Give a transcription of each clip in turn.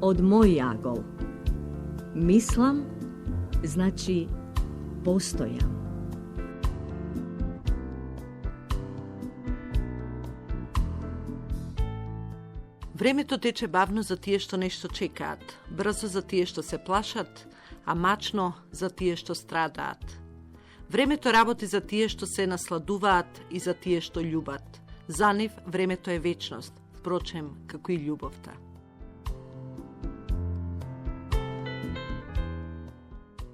od moj jagol. Mislim, znači postojam. Времето тече бавно за тие што нешто чекаат, брзо за тие што се плашат, а мачно за тие што страдаат. Времето работи за тие што се насладуваат и за тие што љубат. За нив времето е вечност, впрочем, како и љубовта.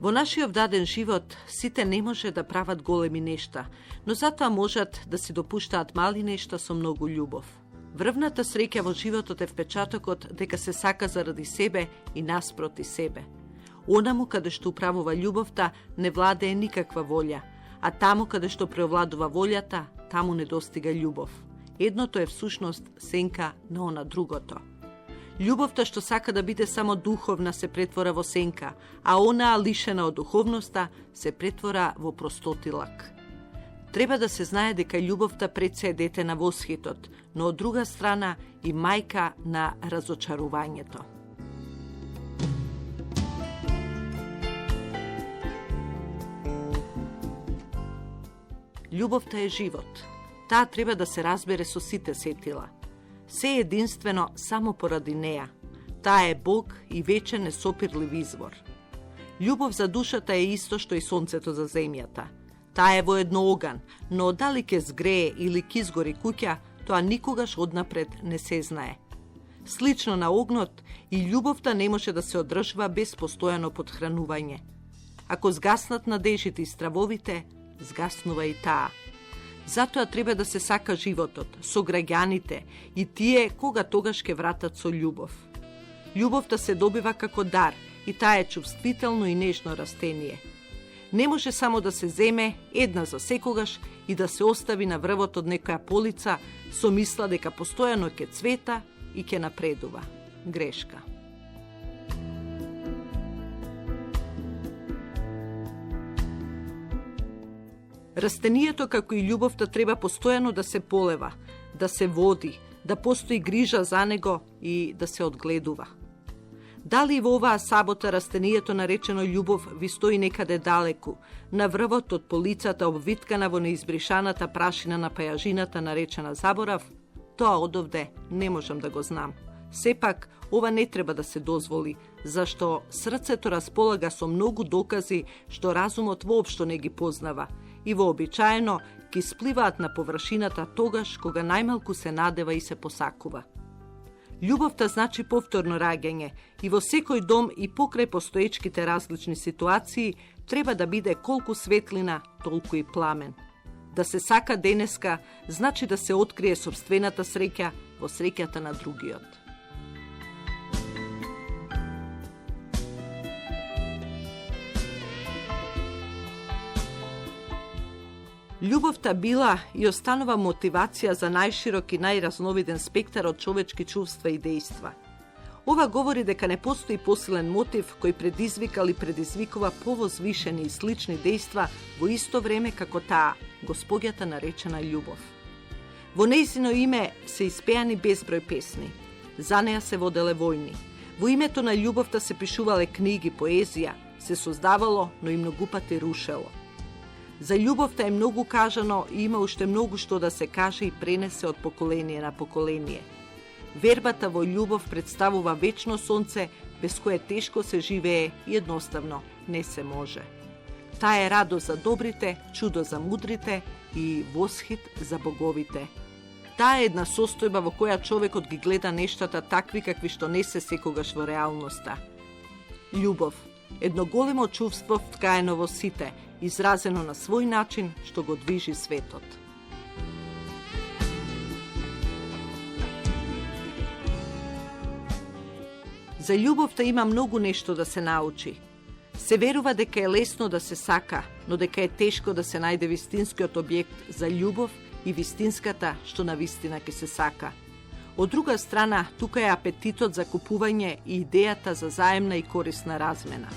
Во нашиот даден живот сите не може да прават големи нешта, но затоа можат да си допуштаат мали нешта со многу љубов. Врвната среќа во животот е впечатокот дека се сака заради себе и наспроти себе. Онаму каде што управува љубовта не владее никаква волја, а таму каде што преовладува волјата, таму недостига љубов. Едното е всушност сенка на она другото. Љубовта што сака да биде само духовна се претвора во сенка, а онаа лишена од духовноста се претвора во простотилак. Треба да се знае дека љубовта пред се е дете на восхитот, но од друга страна и мајка на разочарувањето. Љубовта е живот. Таа треба да се разбере со сите сетила. Се е единствено само поради неа. Таа е Бог и вечен несопирлив извор. Љубов за душата е исто што и сонцето за земјата. Таа е во едно оган, но дали ќе згрее или ќе изгори куќа, тоа никогаш однапред не се знае. Слично на огнот, и љубовта не може да се одржува без постојано подхранување. Ако згаснат надежите и стравовите, згаснува и таа. Затоа треба да се сака животот, со граѓаните и тие кога тогаш ќе вратат со љубов. Љубовта се добива како дар и таа е чувствително и нежно растение. Не може само да се земе една за секогаш и да се остави на врвот од некоја полица со мисла дека постојано ќе цвета и ќе напредува. Грешка. Растението, како и љубовта, треба постојано да се полева, да се води, да постои грижа за него и да се одгледува. Дали во оваа сабота растението наречено љубов ви стои некаде далеку, на врвот од полицата обвиткана во неизбришаната прашина на пајажината наречена заборав, тоа одовде не можам да го знам. Сепак, ова не треба да се дозволи, зашто срцето располага со многу докази што разумот воопшто не ги познава и вообичаено ги спливаат на површината тогаш кога најмалку се надева и се посакува. Љубовта значи повторно раѓање и во секој дом и покрај постоечките различни ситуации треба да биде колку светлина, толку и пламен. Да се сака денеска значи да се открие сопствената среќа во среќата на другиот. Љубовта била и останува мотивација за најширок и најразновиден спектар од човечки чувства и дејства. Ова говори дека не постои посилен мотив кој предизвикал и предизвикува повозвишени и слични дејства во исто време како таа, Господјата наречена љубов. Во нејзино име се испеани безброј песни. За неа се воделе војни. Во името на љубовта се пишувале книги, поезија, се создавало, но и многу пати рушело. За љубовта е многу кажано и има уште многу што да се каже и пренесе од поколение на поколение. Вербата во љубов представува вечно сонце, без кое тешко се живее и едноставно не се може. Таа е радост за добрите, чудо за мудрите и восхит за боговите. Таа е една состојба во која човекот ги гледа нештата такви какви што не се секогаш во реалноста. Љубов, едно големо чувство вткаено во сите, изразено на свој начин што го движи светот. За љубовта има многу нешто да се научи. Се верува дека е лесно да се сака, но дека е тешко да се најде вистинскиот објект за љубов и вистинската што на вистина ќе се сака. Од друга страна, тука е апетитот за купување и идејата за заемна и корисна размена.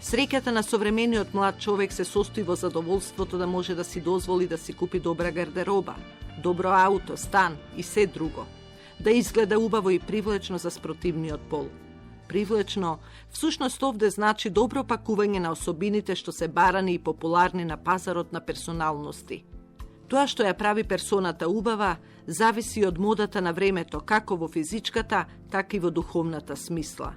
Среќата на современиот млад човек се состои во задоволството да може да си дозволи да си купи добра гардероба, добро ауто, стан и се друго. Да изгледа убаво и привлечно за спротивниот пол. привлечно, всушност овде значи добро пакување на особините што се барани и популарни на пазарот на персоналности. Тоа што ја прави персоната убава, зависи од модата на времето, како во физичката, така и во духовната смисла.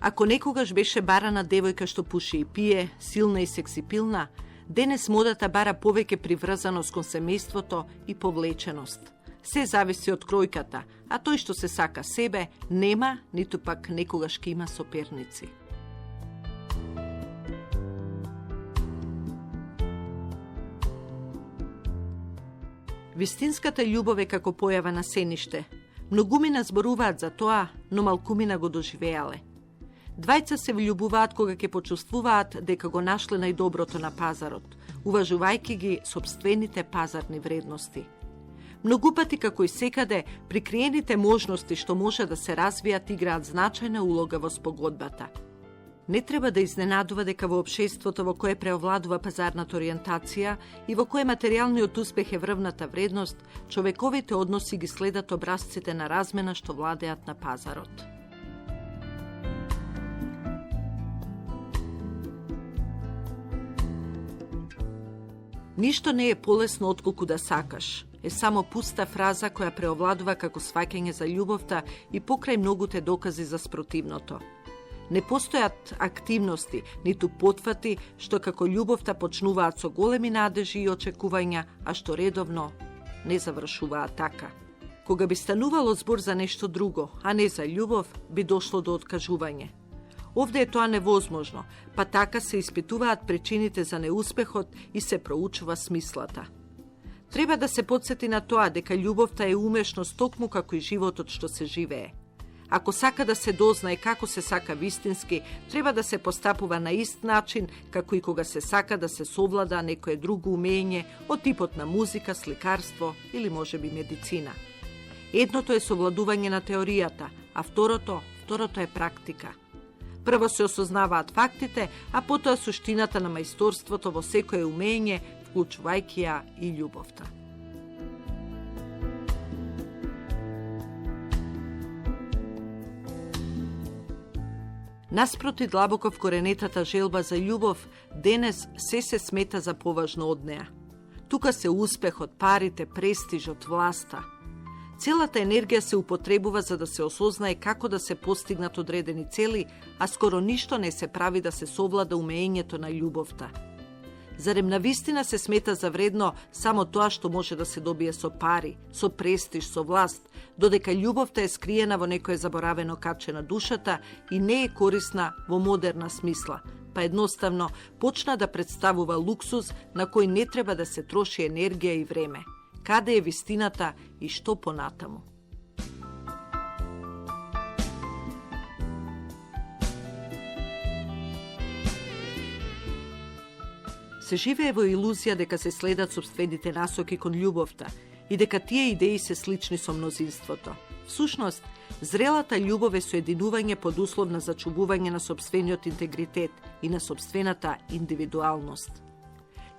Ако некогаш беше барана девојка што пуши и пие, силна и сексипилна, денес модата бара повеќе приврзаност кон семејството и повлеченост. Се зависи од кројката, а тој што се сака себе, нема, ниту пак некогаш ке има соперници. Вистинската љубов е како појава на сениште. Многумина зборуваат за тоа, но малкумина го доживеале. Двајца се влюбуваат кога ќе почувствуваат дека го нашле најдоброто на пазарот, уважувајќи ги сопствените пазарни вредности. Многу пати, како и секаде, прикриените можности што може да се развијат играат значајна улога во спогодбата. Не треба да изненадува дека во општеството во кое преовладува пазарната ориентација и во кое материјалниот успех е врвната вредност, човековите односи ги следат образците на размена што владеат на пазарот. Ништо не е полесно отколку да сакаш. Е само пуста фраза која преовладува како сваќање за љубовта и покрај многуте докази за спротивното. Не постојат активности, ниту потфати што како љубовта почнуваат со големи надежи и очекувања, а што редовно не завршуваат така. Кога би станувало збор за нешто друго, а не за љубов, би дошло до откажување. Овде е тоа невозможно, па така се испитуваат причините за неуспехот и се проучува смислата. Треба да се потсети на тоа дека љубовта е умешност токму како и животот што се живее. Ако сака да се дознае како се сака вистински, треба да се постапува на ист начин како и кога се сака да се совлада некое друго умење од типот на музика, сликарство или можеби медицина. Едното е совладување на теоријата, а второто е практика. Прво се осознаваат фактите, а потоа суштината на мајсторството во секое умење, вклучувајќи ја и љубовта. Наспроти длабоко вкоренетата желба за љубов, денес се смета за поважно од неа. Тука се успехот, парите, престижот, власта. Целата енергија се употребува за да се осознае како да се постигнат одредени цели, а скоро ништо не се прави да се совлада умењето на љубовта. Зарем навистина се смета за вредно само тоа што може да се добие со пари, со престиж, со власт, додека љубовта е скриена во некое заборавено каче на душата и не е корисна во модерна смисла, па едноставно почна да представува луксуз на кој не треба да се троши енергија и време. Каде е вистината и што понатаму? Се живее во илузија дека се следат сопствените насоки кон љубовта и дека тие идеи се слични со мнозинството. Всушност, зрелата љубов е соединување под услов на зачувување на сопствениот интегритет и на сопствената индивидуалност.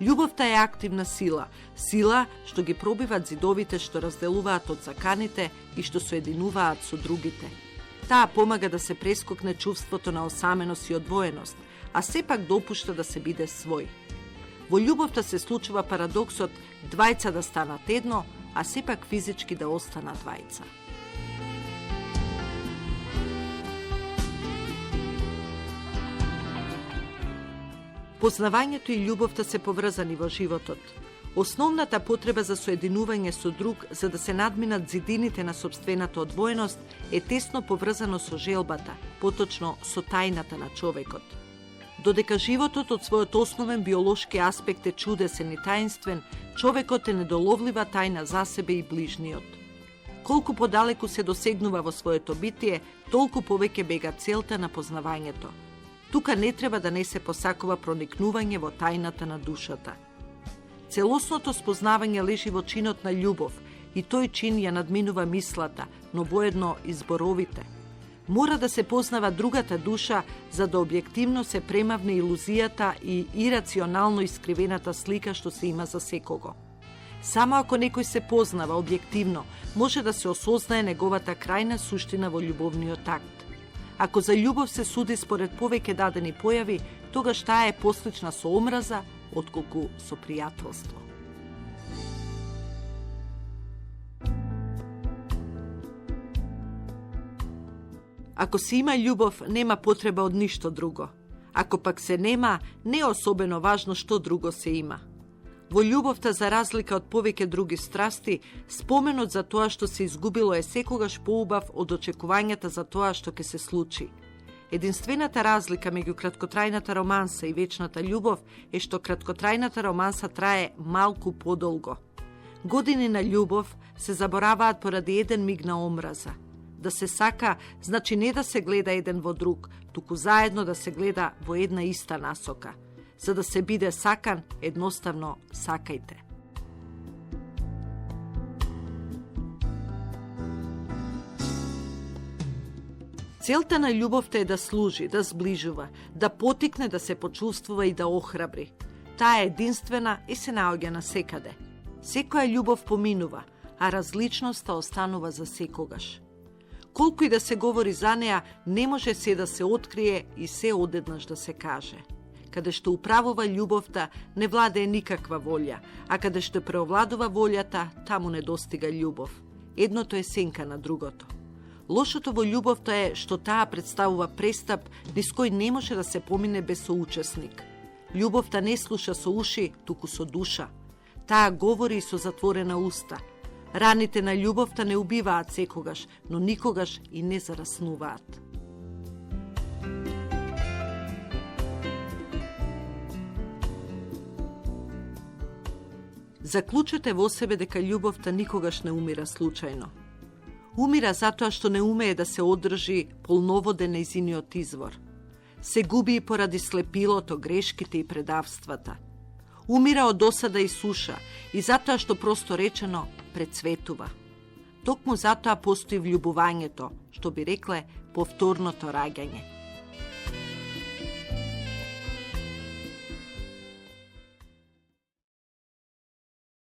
Љубовта е активна сила, сила што ги пробиваат зидовите што разделуваат од заканите и што соединуваат со другите. Таа помага да се прескокне чувството на осаменост и одвоеност, а сепак допушта да се биде свој. Во љубовта се случува парадоксот двајца да станат едно, а сепак физички да останат двајца. Познавањето и љубовта се поврзани во животот. Основната потреба за соединување со друг за да се надминат зидините на сопствената одвоеност е тесно поврзано со желбата, поточно со тајната на човекот. Додека животот од својот основен биолошки аспект е чудесен и таинствен, човекот е недоловлива тајна за себе и ближниот. Колку подалеку се досегнува во своето битие, толку повеќе бега целта на познавањето. Тука не треба да не се посакува проникнување во тајната на душата. Целосното спознавање лежи во чинот на љубов и тој чин ја надминува мислата, но воедно и зборовите. Мора да се познава другата душа за да објективно се премавне илузијата и ирационално искривената слика што се има за секого. Само ако некој се познава објективно, може да се осознае неговата крајна суштина во љубовниот акт. Ако за љубов се суди според повеќе дадени појави, тогаш таа е послична со омраза, отколку со пријателство. Ако се има љубов, нема потреба од ништо друго. Ако пак се нема, не е особено важно што друго се има. Во љубовта, за разлика од повеќе други страсти, споменот за тоа што се изгубило е секогаш поубав од очекувањата за тоа што ќе се случи. Единствената разлика меѓу краткотрајната романса и вечната љубов е што краткотрајната романса трае малку подолго. Години на љубов се забораваат поради еден миг на омраза. Да се сака, значи не да се гледа еден во друг, туку заедно да се гледа во една иста насока. За да се биде сакан, едноставно сакајте. Целта на љубовта е да служи, да сближува, да потикне, да се почувствува и да охрабри. Таа е единствена и се наоѓа насекаде. Секоја љубов поминува, а различноста останува за секогаш. Колку и да се говори за неа, не може се да се открие и се одеднаш да се каже. Каде што управува љубовта, не владее никаква волја, а каде што преовладува волјата, таму не достига љубов. Едното е сенка на другото. Лошото во љубовта е што таа представува престап низ кој не може да се помине без соучесник. Љубовта не слуша со уши, туку со душа. Таа говори со затворена уста. Раните на љубовта не убиваат секогаш, но никогаш и не зараснуваат. Заклучете во себе дека љубовта никогаш не умира случајно. Умира затоа што не умее да се одржи полноводен нејзиниот извор. Се губи и поради слепилото, грешките и предавствата. Умира од досада и суша и затоа што просто речено прецветува. Токму затоа постои влюбувањето, што би рекле повторното раѓање.